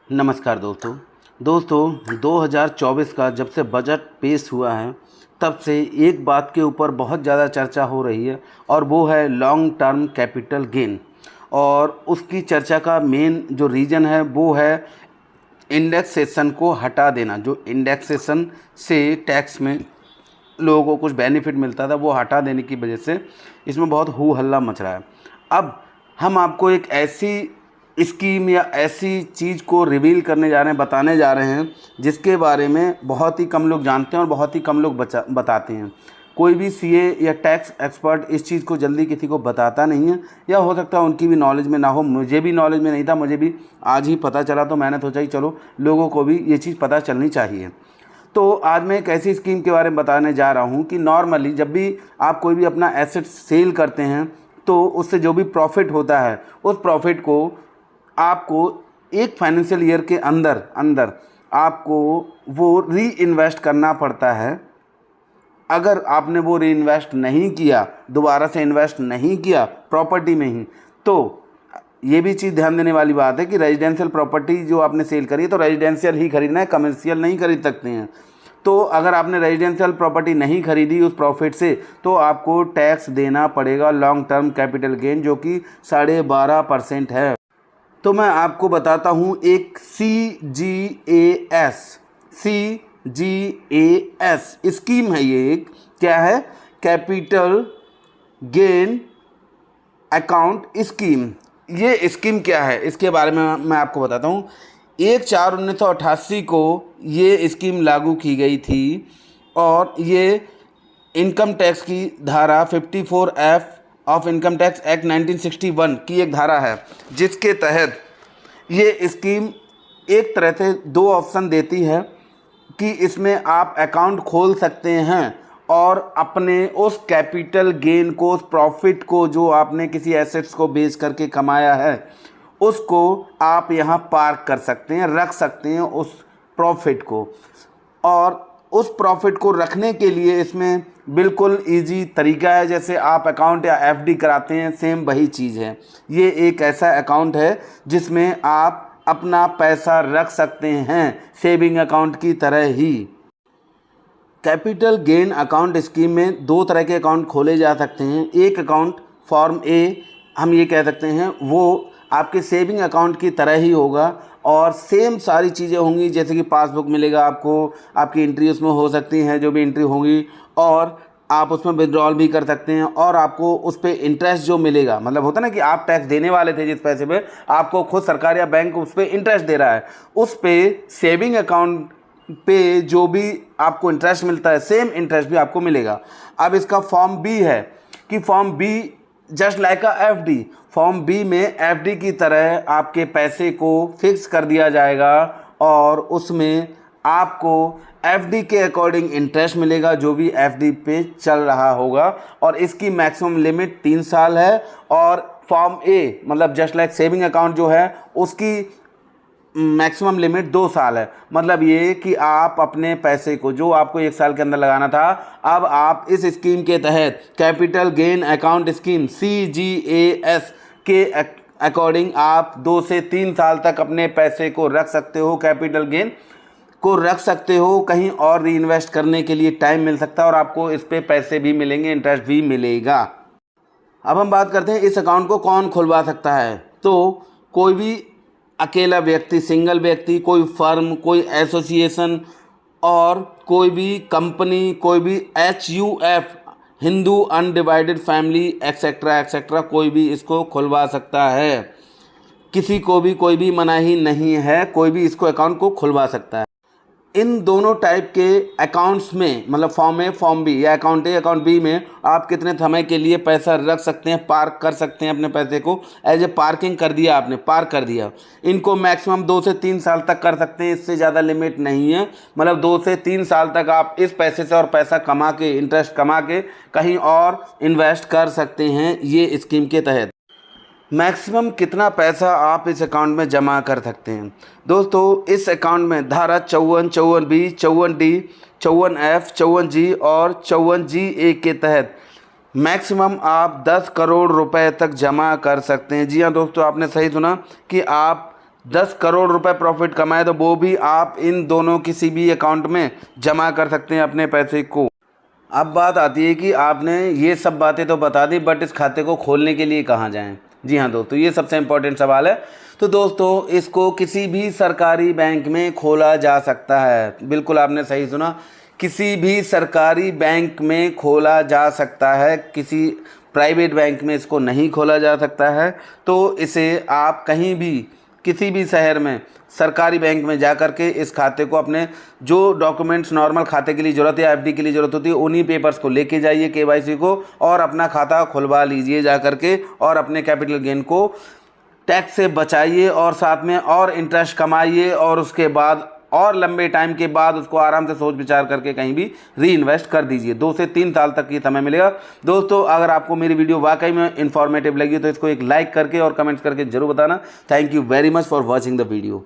नमस्कार दोस्तों 2024 का जब से बजट पेश हुआ है तब से एक बात के ऊपर बहुत ज़्यादा चर्चा हो रही है और वो है लॉन्ग टर्म कैपिटल गेन। और उसकी चर्चा का मेन जो रीज़न है वो है इंडेक्सेशन को हटा देना। जो इंडेक्सेशन से टैक्स में लोगों को कुछ बेनिफिट मिलता था वो हटा देने की वजह से इसमें बहुत हू हल्ला मच रहा है। अब हम आपको एक ऐसी स्कीम या ऐसी चीज़ को रिवील करने जा रहे हैं, बताने जा रहे हैं जिसके बारे में बहुत ही कम लोग जानते हैं और बहुत ही कम लोग बताते हैं। कोई भी सीए या टैक्स एक्सपर्ट इस चीज़ को जल्दी किसी को बताता नहीं है, या हो सकता है उनकी भी नॉलेज में ना हो। मुझे भी नॉलेज में नहीं था, मुझे भी आज ही पता चला, तो मैंने सोचा कि चलो लोगों को भी ये चीज़ पता चलनी चाहिए। तो आज मैं एक ऐसी स्कीम के बारे में बताने जा रहा हूँ कि नॉर्मली जब भी आप कोई भी अपना एसेट सेल करते हैं तो उससे जो भी प्रॉफिट होता है उस प्रॉफिट को आपको एक फाइनेंशियल ईयर के अंदर आपको वो री इन्वेस्ट करना पड़ता है। अगर आपने वो री इन्वेस्ट नहीं किया, दोबारा से इन्वेस्ट नहीं किया प्रॉपर्टी में ही, तो ये भी चीज़ ध्यान देने वाली बात है कि रेजिडेंशियल प्रॉपर्टी जो आपने सेल करी है तो रेजिडेंशियल ही खरीदना है, कमर्शियल नहीं खरीद सकते हैं। तो अगर आपने रेजिडेंशियल प्रॉपर्टी नहीं खरीदी उस प्रॉफिट से तो आपको टैक्स देना पड़ेगा लॉन्ग टर्म कैपिटल गेन, जो कि 12.5% है। तो मैं आपको बताता हूँ एक CGAS स्कीम है। ये एक क्या है? Capital gain account scheme. ये स्कीम क्या है इसके बारे में मैं आपको बताता हूँ। 1/4/1988 को ये स्कीम लागू की गई थी और ये इनकम टैक्स की धारा 54F of income tax act 1961 की एक धारा है, जिसके तहत ये स्कीम एक तरह से दो ऑप्शन देती है कि इसमें आप अकाउंट खोल सकते हैं और अपने उस कैपिटल गेन को, उस प्रॉफिट को जो आपने किसी एसेट्स को बेच करके कमाया है, उसको आप यहाँ पार्क कर सकते हैं, रख सकते हैं उस प्रॉफिट को। और उस प्रॉफिट को रखने के लिए इसमें बिल्कुल इजी तरीका है। जैसे आप अकाउंट या एफडी कराते हैं, सेम वही चीज़ है। ये एक ऐसा अकाउंट है जिसमें आप अपना पैसा रख सकते हैं, सेविंग अकाउंट की तरह ही। कैपिटल गेन अकाउंट स्कीम में दो तरह के अकाउंट खोले जा सकते हैं। एक अकाउंट फॉर्म ए हम ये कह सकते हैं, वो आपके सेविंग अकाउंट की तरह ही होगा और सेम सारी चीज़ें होंगी, जैसे कि पासबुक मिलेगा आपको, आपकी एंट्री उसमें हो सकती हैं जो भी एंट्री होंगी, और आप उसमें विड्रॉल भी कर सकते हैं। और आपको उस पर इंटरेस्ट जो मिलेगा, मतलब होता है ना कि आप टैक्स देने वाले थे जिस पैसे पे, आपको खुद सरकार या बैंक उस पर इंटरेस्ट दे रहा है, उस पर सेविंग अकाउंट पे जो भी आपको इंटरेस्ट मिलता है सेम इंटरेस्ट भी आपको मिलेगा। अब इसका फॉर्म बी है कि form B just like a FD. Form B में एफडी की तरह आपके पैसे को फिक्स कर दिया जाएगा और उसमें आपको एफडी के अकॉर्डिंग इंटरेस्ट मिलेगा जो भी एफडी पे चल रहा होगा, और इसकी मैक्सिमम लिमिट 3 साल है। और फॉर्म ए मतलब जस्ट लाइक सेविंग अकाउंट जो है उसकी मैक्सिमम लिमिट 2 साल है। मतलब ये कि आप अपने पैसे को जो आपको 1 साल के अंदर लगाना था, अब आप इस स्कीम के तहत capital gain account scheme CGAS के अकॉर्डिंग आप 2 से 3 साल तक अपने पैसे को रख सकते हो, कैपिटल गेन को रख सकते हो। कहीं और री इन्वेस्ट करने के लिए टाइम मिल सकता है और आपको इस पर पैसे भी मिलेंगे, इंटरेस्ट भी मिलेगा। अब हम बात करते हैं इस अकाउंट को कौन खुलवा सकता है। तो कोई भी अकेला व्यक्ति, सिंगल व्यक्ति, कोई फर्म, कोई एसोसिएशन और कोई भी कंपनी, कोई भी HUF Hindu undivided family etcetera etcetera, कोई भी इसको खुलवा सकता है। किसी को भी कोई भी मनाही नहीं है, कोई भी इसको अकाउंट को खुलवा सकता है। इन दोनों टाइप के अकाउंट्स में, मतलब फॉर्म ए फॉर्म बी या अकाउंट ए अकाउंट बी में, आप कितने समय के लिए पैसा रख सकते हैं, पार्क कर सकते हैं अपने पैसे को। एज ए पार्किंग कर दिया आपने, पार्क कर दिया। इनको मैक्सिमम 2 से 3 साल तक कर सकते हैं, इससे ज़्यादा लिमिट नहीं है। मतलब 2 से 3 साल तक आप इस पैसे से और पैसा कमा के, इंटरेस्ट कमा के कहीं और इन्वेस्ट कर सकते हैं ये स्कीम के तहत। मैक्सिमम कितना पैसा आप इस अकाउंट में जमा कर सकते हैं? दोस्तों, इस अकाउंट में धारा 54, 54B, 54D, 54F, 54G और 54GA के तहत मैक्सिमम आप 10 करोड़ रुपए तक जमा कर सकते हैं। जी हाँ दोस्तों, आपने सही सुना कि आप 10 करोड़ रुपए प्रॉफिट कमाए तो वो भी आप इन दोनों किसी भी अकाउंट में जमा कर सकते हैं अपने पैसे को। अब बात आती है कि आपने ये सब बातें तो बता दी, बट इस खाते को खोलने के लिए कहाँ जाएं। जी हाँ दोस्तों, ये सबसे इम्पोर्टेंट सवाल है। तो दोस्तों, इसको किसी भी सरकारी बैंक में खोला जा सकता है। बिल्कुल आपने सही सुना, किसी भी सरकारी बैंक में खोला जा सकता है, किसी प्राइवेट बैंक में इसको नहीं खोला जा सकता है। तो इसे आप कहीं भी किसी भी शहर में सरकारी बैंक में जा कर के इस खाते को, अपने जो डॉक्यूमेंट्स नॉर्मल खाते के लिए ज़रूरत है, एफडी के लिए ज़रूरत होती है, उन्हीं पेपर्स को लेके जाइए, केवाईसी को, और अपना खाता खुलवा लीजिए जा कर के, और अपने कैपिटल गेन को टैक्स से बचाइए और साथ में और इंटरेस्ट कमाइए, और उसके बाद और लंबे टाइम के बाद उसको आराम से सोच विचार करके कहीं भी री इन्वेस्ट कर दीजिए। 2 से 3 साल तक की समय मिलेगा। दोस्तों, अगर आपको मेरी वीडियो वाकई में इन्फॉर्मेटिव लगी तो इसको एक लाइक करके और कमेंट्स करके जरूर बताना। Thank you very much for watching the video.